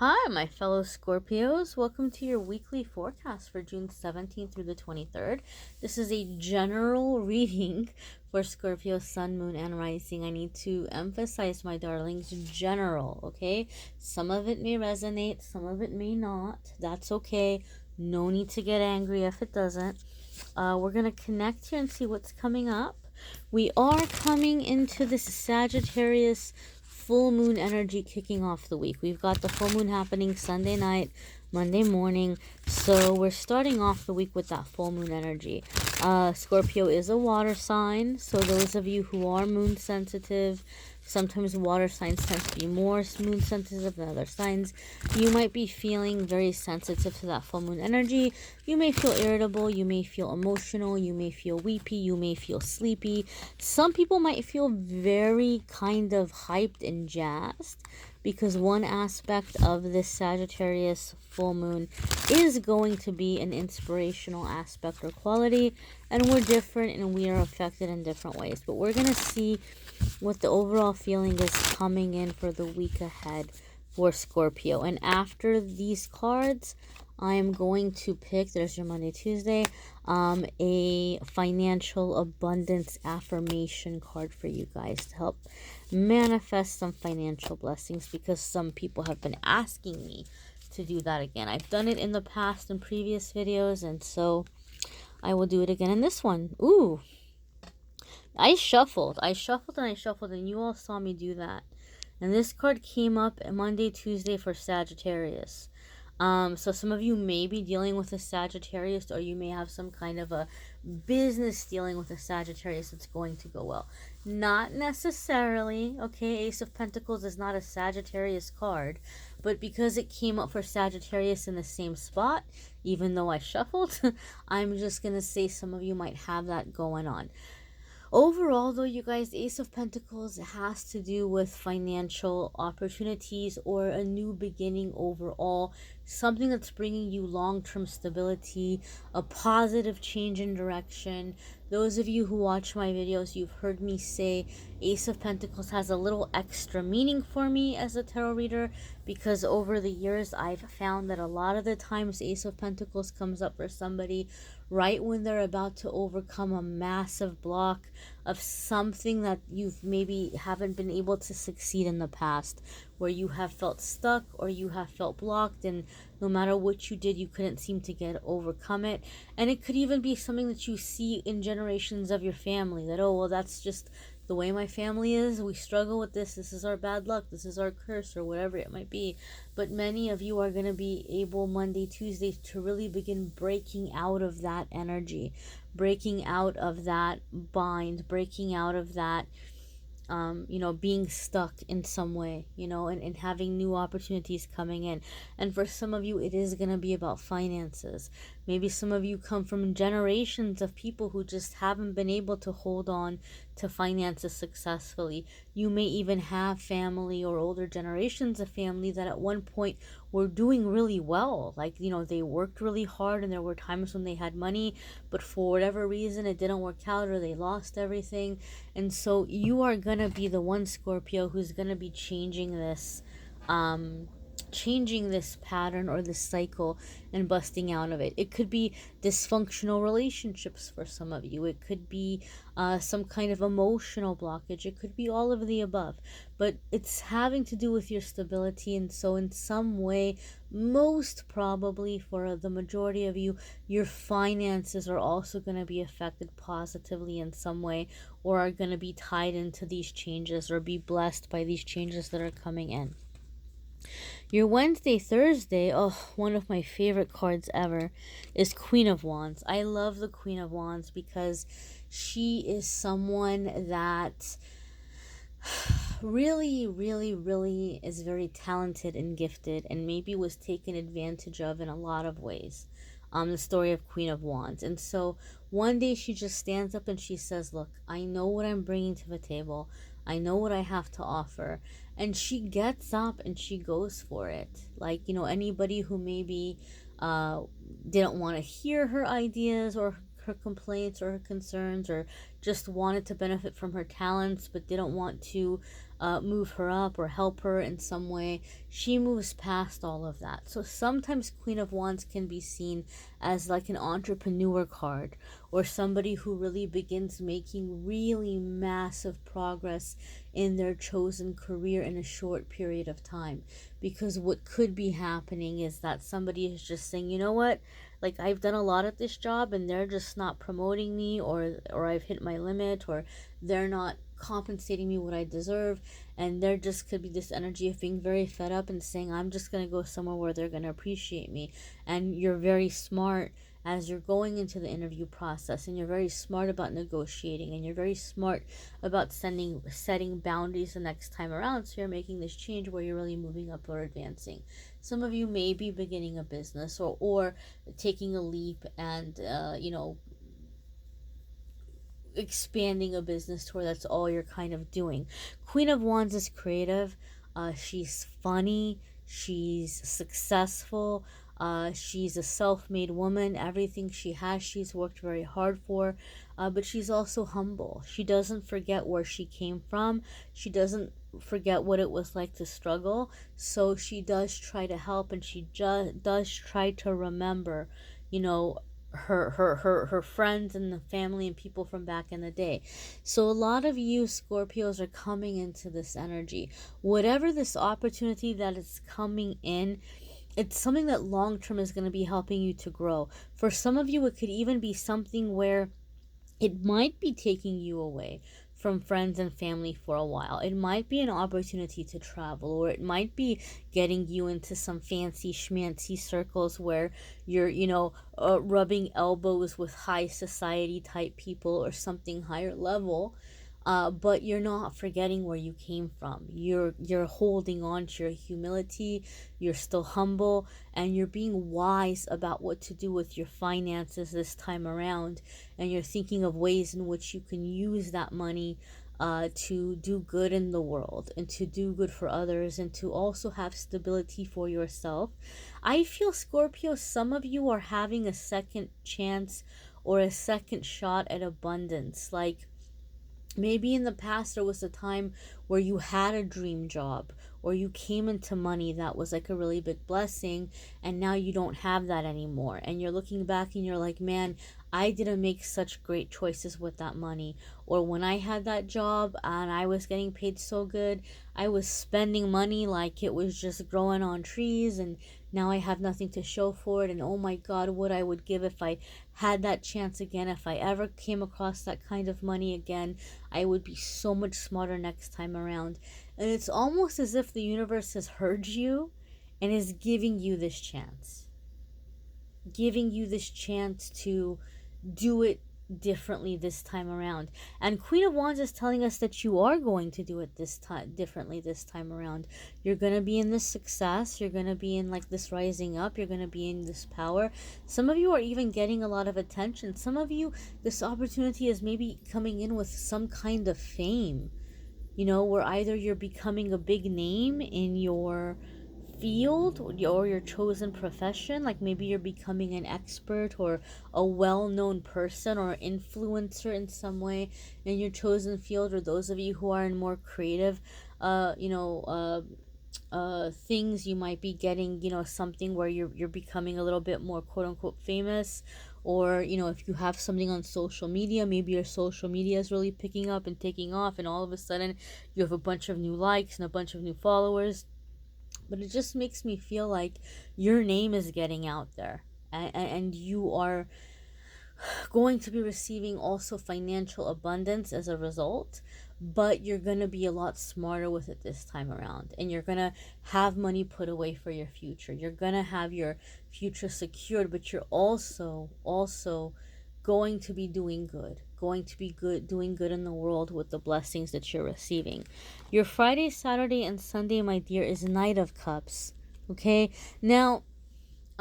Hi, my fellow Scorpios. Welcome to your weekly forecast for June 17th through the 23rd. This is a general reading for Scorpio, Sun, Moon, and Rising. I need to emphasize, my darlings, general, okay? Some of it may resonate, some of it may not. That's okay. No need to get angry if it doesn't. We're going to connect here and see what's coming up. We are coming into this Sagittarius full moon energy kicking off the week. We've got the full moon happening Sunday night, Monday morning. So we're starting off the week with that full moon energy. Scorpio is a water sign. So those of you who are moon sensitive, sometimes water signs tend to be more moon sensitive than other signs. You might be feeling very sensitive to that full moon energy. You may feel irritable. You may feel emotional. You may feel weepy. You may feel sleepy. Some people might feel very kind of hyped and jazzed because one aspect of this Sagittarius full moon is going to be an inspirational aspect or quality, and we're different and we are affected in different ways. But we're going to see what the overall feeling is coming in for the week ahead for Scorpio. And after these cards, I am going to pick, there's your Monday, Tuesday, a financial abundance affirmation card for you guys to help manifest some financial blessings, because some people have been asking me to do that again. I've done it in the past in previous videos, and so I will do it again in this one. Ooh, I shuffled, and you all saw me do that. And this card came up Monday, Tuesday for Sagittarius. So some of you may be dealing with a Sagittarius, or you may have some kind of a business dealing with a Sagittarius that's going to go well. Not necessarily, okay? Ace of Pentacles is not a Sagittarius card, but because it came up for Sagittarius in the same spot, even though I shuffled, I'm just going to say some of you might have that going on. Overall, though, you guys, Ace of Pentacles has to do with financial opportunities or a new beginning overall, something that's bringing you long-term stability, a positive change in direction. Those of you who watch my videos, you've heard me say Ace of Pentacles has a little extra meaning for me as a tarot reader, because over the years I've found that a lot of the times Ace of Pentacles comes up for somebody right when they're about to overcome a massive block of something that you've maybe haven't been able to succeed in the past, where you have felt stuck or you have felt blocked, and no matter what you did, you couldn't seem to overcome it. And it could even be something that you see in generations of your family, that, oh, well, that's just the way my family is. We struggle with this. This is our bad luck. This is our curse, or whatever it might be. But many of you are going to be able Monday, Tuesday to really begin breaking out of that energy, breaking out of that bind, breaking out of that being stuck in some way, and having new opportunities coming in. And for some of you, it is going to be about finances. Maybe some of you come from generations of people who just haven't been able to hold on to finances successfully. You may even have family or older generations of family that at one point were doing really well. Like, they worked really hard, and there were times when they had money, but for whatever reason, it didn't work out, or they lost everything. And so you are going to be the one, Scorpio, who's going to be changing this pattern or this cycle and busting out of it. It could be dysfunctional relationships for some of you. It could be some kind of emotional blockage. It could be all of the above. But it's having to do with your stability. And so in some way, most probably for the majority of you, your finances are also going to be affected positively in some way, or are going to be tied into these changes, or be blessed by these changes that are coming in. Your Wednesday, Thursday, oh, one of my favorite cards ever is Queen of Wands. I love the Queen of Wands because she is someone that really, really, really is very talented and gifted, and maybe was taken advantage of in a lot of ways. The story of Queen of Wands. And so one day she just stands up and she says, look, I know what I'm bringing to the table. I know what I have to offer. And she gets up and she goes for it. Like, anybody who maybe didn't want to hear her ideas or her complaints or her concerns, or just wanted to benefit from her talents but didn't want to move her up or help her in some way. She moves past all of that. So sometimes Queen of Wands can be seen as like an entrepreneur card, or somebody who really begins making really massive progress in their chosen career in a short period of time. Because what could be happening is that somebody is just saying, you know what, like I've done a lot at this job and they're just not promoting me, or I've hit my limit, or they're not compensating me what I deserve, and there just could be this energy of being very fed up and saying, I'm just going to go somewhere where they're going to appreciate me. And you're very smart as you're going into the interview process, and you're very smart about negotiating, and you're very smart about setting boundaries the next time around. So you're making this change where you're really moving up or advancing. Some of you may be beginning a business, or taking a leap and expanding a business to where that's all you're kind of doing. Queen of Wands is creative. She's funny. She's successful. She's a self-made woman. Everything she has, she's worked very hard for. But she's also humble. She doesn't forget where she came from. She doesn't forget what it was like to struggle. So she does try to help, and she does try to remember, her friends and the family and people from back in the day. So a lot of you Scorpios are coming into this energy. Whatever this opportunity that is coming in, it's something that long term is going to be helping you to grow. For some of you, it could even be something where it might be taking you away from friends and family for a while. It might be an opportunity to travel, or it might be getting you into some fancy schmancy circles where you're, rubbing elbows with high society type people or something higher level. But you're not forgetting where you came from. You're holding on to your humility. You're still humble, and you're being wise about what to do with your finances this time around. And you're thinking of ways in which you can use that money to do good in the world, and to do good for others, and to also have stability for yourself. I feel, Scorpio, some of you are having a second chance or a second shot at abundance. Like, maybe in the past there was a time where you had a dream job, or you came into money that was like a really big blessing, and now you don't have that anymore. And you're looking back and you're like, man, I didn't make such great choices with that money. Or when I had that job and I was getting paid so good, I was spending money like it was just growing on trees, and now I have nothing to show for it. And oh my God, what I would give if I had that chance again. If I ever came across that kind of money again, I would be so much smarter next time around. And it's almost as if the universe has heard you and is giving you this chance. Giving you this chance to do it differently this time around. And Queen of Wands is telling us that you are going to do it this time differently this time around. You're going to be in this success. You're going to be in like this rising up. You're going to be in this power. Some of you are even getting a lot of attention. Some of you, this opportunity is maybe coming in with some kind of fame, where either you're becoming a big name in your field or your chosen profession. Like maybe you're becoming an expert or a well-known person or influencer in some way in your chosen field. Or those of you who are in more creative things, you might be getting something where you're becoming a little bit more quote unquote famous. Or if you have something on social media, maybe your social media is really picking up and taking off, and all of a sudden you have a bunch of new likes and a bunch of new followers. But it just makes me feel like your name is getting out there, and you are going to be receiving also financial abundance as a result. But you're going to be a lot smarter with it this time around, and you're going to have money put away for your future. You're going to have your future secured, but you're also going to be doing good in the world with the blessings that you're receiving. Your Friday, Saturday, and Sunday, my dear, is Knight of Cups. Okay, now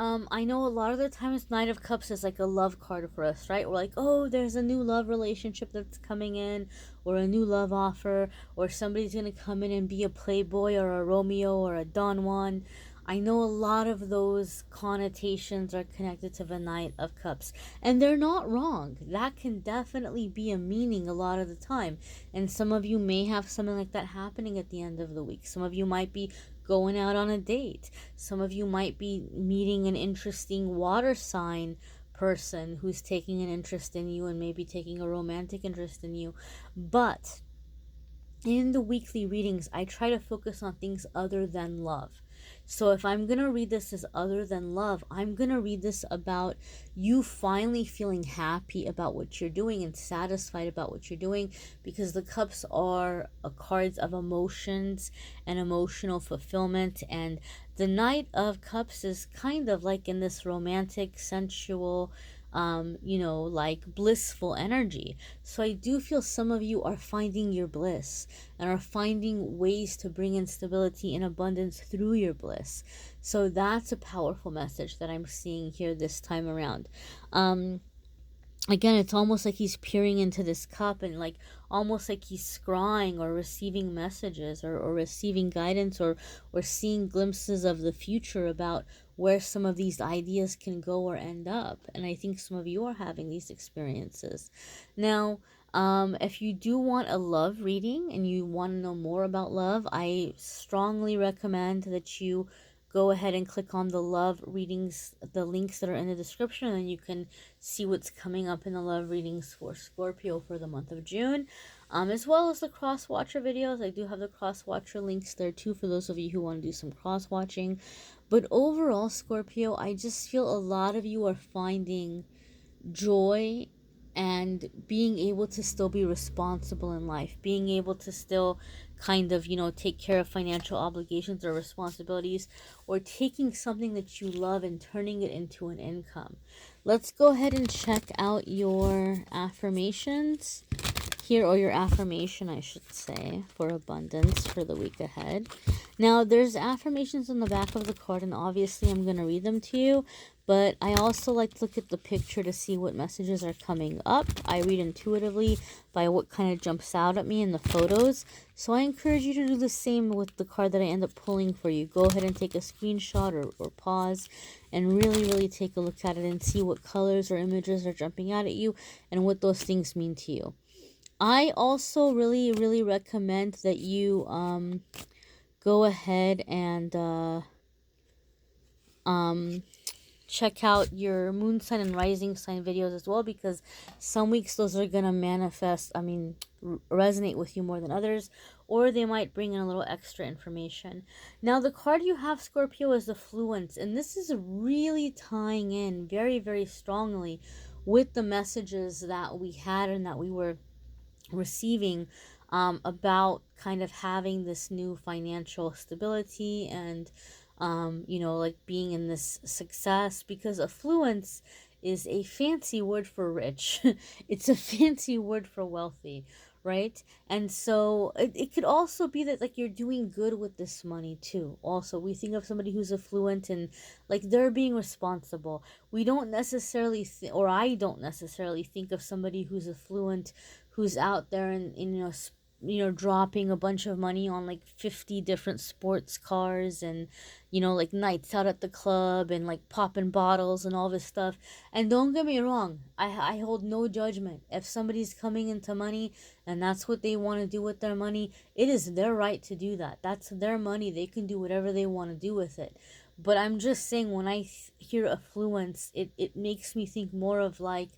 I know a lot of the times Knight of Cups is like a love card for us, right? We're like, oh, there's a new love relationship that's coming in, or a new love offer, or somebody's gonna come in and be a playboy or a Romeo or a Don Juan. I know a lot of those connotations are connected to the Knight of Cups, and they're not wrong. That can definitely be a meaning a lot of the time. And some of you may have something like that happening at the end of the week. Some of you might be going out on a date. Some of you might be meeting an interesting water sign person who's taking an interest in you and maybe taking a romantic interest in you. But in the weekly readings, I try to focus on things other than love. So if I'm going to read this as other than love, I'm going to read this about you finally feeling happy about what you're doing and satisfied about what you're doing, because the cups are cards of emotions and emotional fulfillment. And the Knight of Cups is kind of like in this romantic, sensual, like blissful energy. So I do feel some of you are finding your bliss and are finding ways to bring in stability and abundance through your bliss. So that's a powerful message that I'm seeing here this time around. Again, it's almost like he's peering into this cup and like almost like he's scrying or receiving messages or receiving guidance or seeing glimpses of the future about where some of these ideas can go or end up. And I think some of you are having these experiences. Now, if you do want a love reading and you want to know more about love, I strongly recommend that you go ahead and click on the love readings, the links that are in the description, and you can see what's coming up in the love readings for Scorpio for the month of June, as well as the cross watcher videos. I do have the cross watcher links there too for those of you who want to do some cross watching. But overall, Scorpio, I just feel a lot of you are finding joy and being able to still be responsible in life, being able to still kind of, take care of financial obligations or responsibilities, or taking something that you love and turning it into an income. Let's go ahead and check out your affirmations here, or your affirmation, I should say, for abundance for the week ahead. Now, there's affirmations on the back of the card, and obviously I'm going to read them to you, but I also like to look at the picture to see what messages are coming up. I read intuitively by what kind of jumps out at me in the photos, so I encourage you to do the same with the card that I end up pulling for you. Go ahead and take a screenshot or pause and really, really take a look at it and see what colors or images are jumping out at you and what those things mean to you. I also really, really recommend that you go ahead and check out your moon sign and rising sign videos as well, because some weeks those are going to resonate with you more than others, or they might bring in a little extra information. Now, the card you have, Scorpio, is the Fluence, and this is really tying in very, very strongly with the messages that we had and that we were receiving about kind of having this new financial stability and like being in this success, because affluence is a fancy word for rich. It's a fancy word for wealthy, right? And so it could also be that like you're doing good with this money too. Also, we think of somebody who's affluent and like they're being responsible. We don't necessarily or I don't necessarily think of somebody who's affluent who's out there and dropping a bunch of money on like 50 different sports cars and like nights out at the club and like popping bottles and all this stuff. And don't get me wrong, I hold no judgment. If somebody's coming into money and that's what they want to do with their money, it is their right to do that. That's their money. They can do whatever they want to do with it. But I'm just saying, when I hear affluence, it makes me think more of like,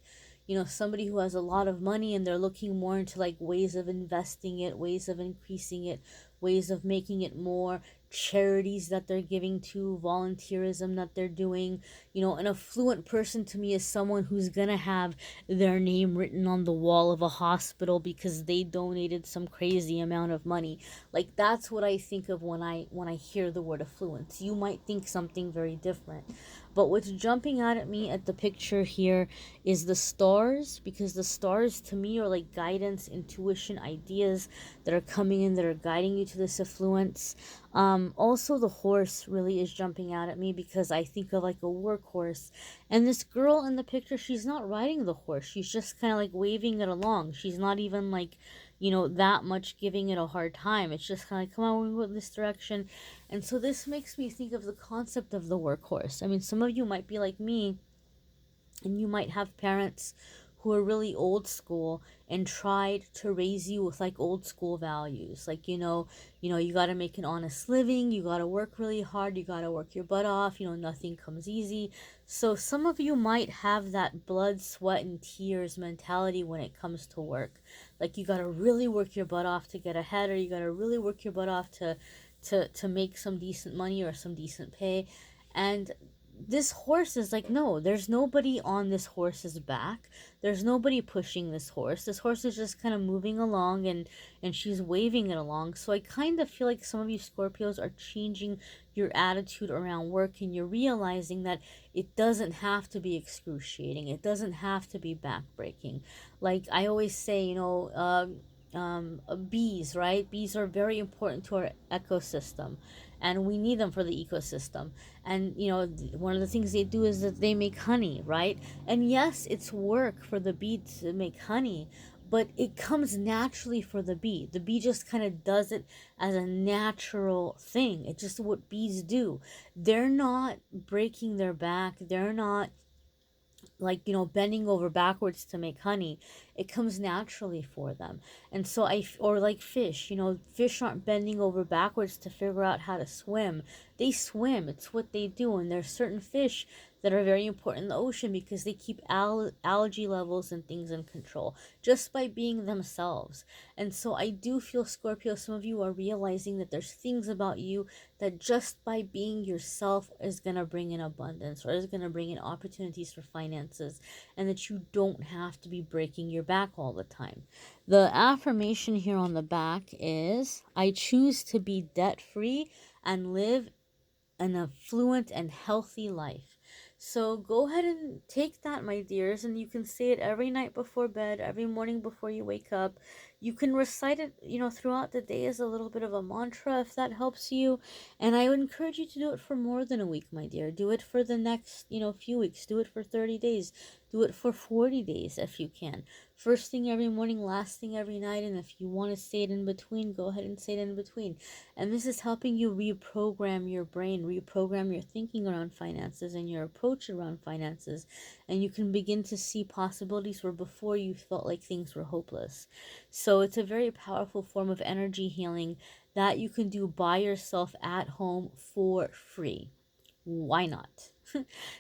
somebody who has a lot of money and they're looking more into like ways of investing it, ways of increasing it, ways of making it more, charities that they're giving to, volunteerism that they're doing. An affluent person to me is someone who's gonna have their name written on the wall of a hospital because they donated some crazy amount of money. Like, that's what I think of when I hear the word affluence. You might think something very different. But what's jumping out at me at the picture here is the stars, because the stars to me are like guidance, intuition, ideas that are coming in that are guiding you to this affluence. Also, the horse really is jumping out at me because I think of like a workhorse. And this girl in the picture, she's not riding the horse. She's just kind of like waving it along. She's not even like, that much giving it a hard time. It's just kind of like, come on, we go in this direction. And so this makes me think of the concept of the workhorse. I mean, some of you might be like me, and you might have parents who are really old school and tried to raise you with like old school values, like you got to make an honest living, you got to work really hard, you got to work your butt off, nothing comes easy. So some of you might have that blood, sweat, and tears mentality when it comes to work. Like you got to really work your butt off to get ahead, or you got to really work your butt off to make some decent money or some decent pay. And this horse is like, no, there's nobody on this horse's back. There's nobody pushing this horse. This horse is just kind of moving along, and she's waving it along. So I kind of feel like some of you Scorpios are changing your attitude around work, and you're realizing that it doesn't have to be excruciating. It doesn't have to be backbreaking. Like I always say, bees, right? Bees are very important to our ecosystem, and we need them for the ecosystem. And one of the things they do is that they make honey, right? And yes, it's work for the bee to make honey, but it comes naturally for the bee. The bee just kind of does it as a natural thing. It's just what bees do. They're not breaking their back. They're not like bending over backwards to make honey. It comes naturally for them. And so or like fish, fish aren't bending over backwards to figure out how to swim. They swim. It's what they do. And there's certain fish that are very important in the ocean because they keep algae levels and things in control just by being themselves. And so I do feel, Scorpio, some of you are realizing that there's things about you that just by being yourself is going to bring in abundance, or is going to bring in opportunities for finances, and that you don't have to be breaking your back all the time. The affirmation here on the back is, I choose to be debt free and live an affluent and healthy life. So go ahead and take that, my dears, and you can say it every night before bed, every morning before you wake up. You can recite it, throughout the day as a little bit of a mantra if that helps you. And I would encourage you to do it for more than a week, my dear. Do it for the next, few weeks. Do it for 30 days. Do it for 40 days if you can. First thing every morning, last thing every night. And if you want to say it in between, go ahead and say it in between. And this is helping you reprogram your brain, reprogram your thinking around finances and your approach around finances. And you can begin to see possibilities where before you felt like things were hopeless. So it's a very powerful form of energy healing that you can do by yourself at home for free. Why not?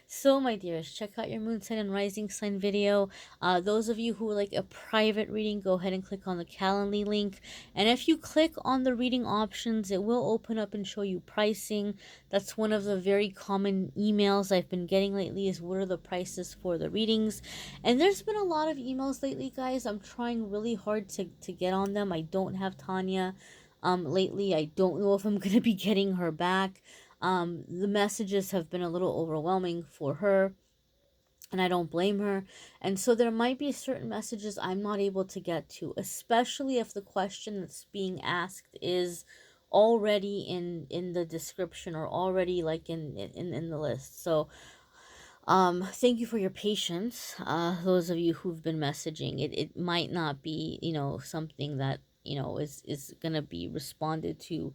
So, my dears, check out your moon sign and rising sign video. Those of you who would like a private reading, go ahead and click on the Calendly link. And if you click on the reading options, it will open up and show you pricing. That's one of the very common emails I've been getting lately, is what are the prices for the readings. And there's been a lot of emails lately, guys. I'm trying really hard to get on them. I don't have Tanya lately. I don't know if I'm going to be getting her back. The messages have been a little overwhelming for her, and I don't blame her. And so there might be certain messages I'm not able to get to, especially if the question that's being asked is already in the description, or already like in the list. So thank you for your patience. Those of you who've been messaging, it might not be, something that, is gonna be responded to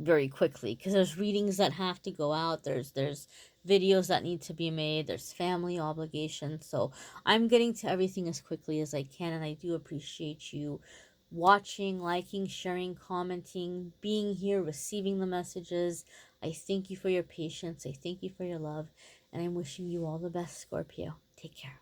very quickly, because there's readings that have to go out, there's videos that need to be made, there's family obligations. So I'm getting to everything as quickly as I can, and I do appreciate you watching, liking, sharing, commenting, being here, receiving the messages. I thank you for your patience, I thank you for your love, and I'm wishing you all the best, Scorpio. Take care.